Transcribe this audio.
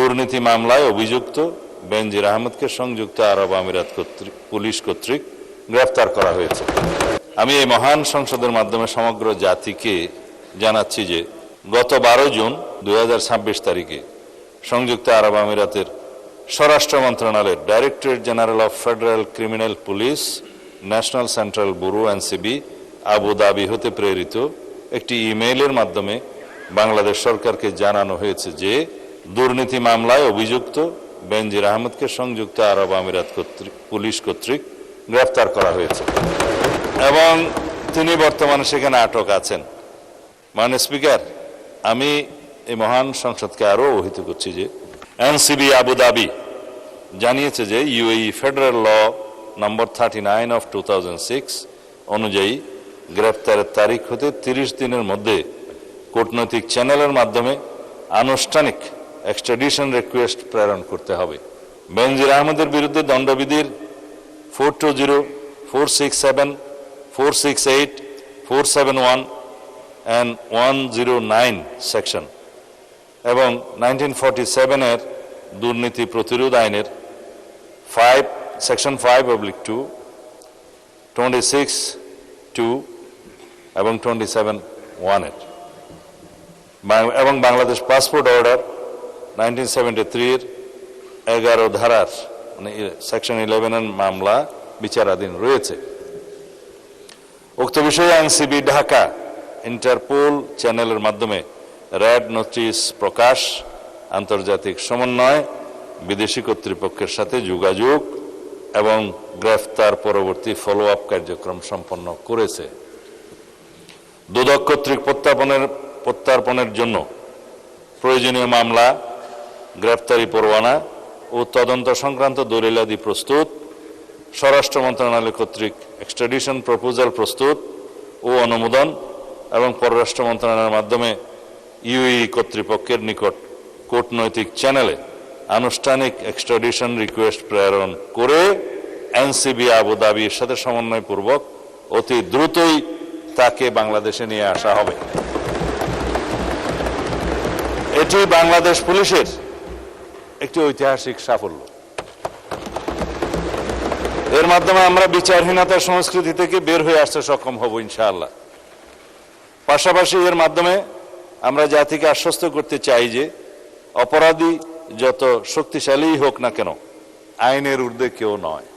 দুর্নীতি মামলায় অভিযুক্ত বেনজির আহমেদকে সংযুক্ত আরব আমিরাত পুলিশ কর্তৃক গ্রেফতার করা হয়েছে। আমি এই মহান সংসদের মাধ্যমে সমগ্র জাতিকে জানাচ্ছি যে গত 12 জুন 2026 তারিখে সংযুক্ত আরব আমিরাতের স্বরাষ্ট্র মন্ত্রণালয়ের directorate general of federal criminal police national central bureau NCB Abu Dhabi হতে প্রেরিত একটি ইমেইলের মাধ্যমে বাংলাদেশ সরকারকে জানানো হয়েছে যে দুর্নীতি মামলায় অভিযুক্ত বেনজির আহমেদকে সংযুক্ত আরব আমিরাত পুলিশ কর্তৃক গ্রেফতার করা হয়েছে এবং তিনি বর্তমানে সেখানে আটক আছেন। মাননীয় স্পিকার, আমি এই মহান সংসদকে আরও অবহিত করছি যে এনসিবি আবুধাবি জানিয়েছে যে UAE federal law number 39 of 2006 অনুযায়ী গ্রেফতারের তারিখ হতে 30 দিনের মধ্যে কূটনৈতিক চ্যানেলের মাধ্যমে আনুষ্ঠানিক এক্সট্রাডিশন রিকোয়েস্ট প্রেরণ করতে হবে। বেনজির আহমেদের বিরুদ্ধে দণ্ডবিধির 420, 467, 468, 471 and 109 সেকশন এবং 1947 এর দুর্নীতি প্রতিরোধ আইনের সেকশন 5/2, 26(2) এবং 27(1) এর এবং বাংলাদেশ পাসপোর্ট অর্ডার 1973 এর 11 ধারার মানে সেকশন 11 এর মামলা বিচারাধীন রয়েছে। উক্ত বিষয়ে এনসিবি ঢাকা ইন্টারপোল চ্যানেলের মাধ্যমে রেড নোটিশ প্রকাশ, আন্তর্জাতিক সমন্বয়, বিদেশি কর্তৃপক্ষের সাথে যোগাযোগ এবং গ্রেফতার পরবর্তী ফলো আপ কার্যক্রম সম্পন্ন করেছে। দুদক কর্তৃক প্রত্যার্পণের জন্য প্রয়োজনীয় মামলা, গ্রেফতারি পরোয়ানা ও তদন্ত সংক্রান্ত দলিলাদি প্রস্তুত, স্বরাষ্ট্র মন্ত্রণালয় কর্তৃক এক্সট্রাডিশন প্রপোজাল প্রস্তুত ও অনুমোদন এবং পররাষ্ট্র মন্ত্রণালয়ের মাধ্যমে ইউএই কর্তৃপক্ষের নিকট কূটনৈতিক চ্যানেলে আনুষ্ঠানিক এক্সট্রাডিশন রিকোয়েস্ট প্রেরণ করে এনসিবি আবুধাবির সাথে সমন্বয়পূর্বক অতি দ্রুতই তাকে বাংলাদেশে নিয়ে আসা হবে। এটি বাংলাদেশ পুলিশের একটি ঐতিহাসিক সাফল্য। এর মাধ্যমে আমরা বিচারহীনতার সংস্কৃতি থেকে বের হয়ে আসতে সক্ষম হব ইনশাআল্লাহ। পাশাপাশি এর মাধ্যমে আমরা জাতিকে আশ্বস্ত করতে চাই যে অপরাধী যত শক্তিশালী হোক না কেন, আইনের ঊর্ধ্বে কেউ নয়।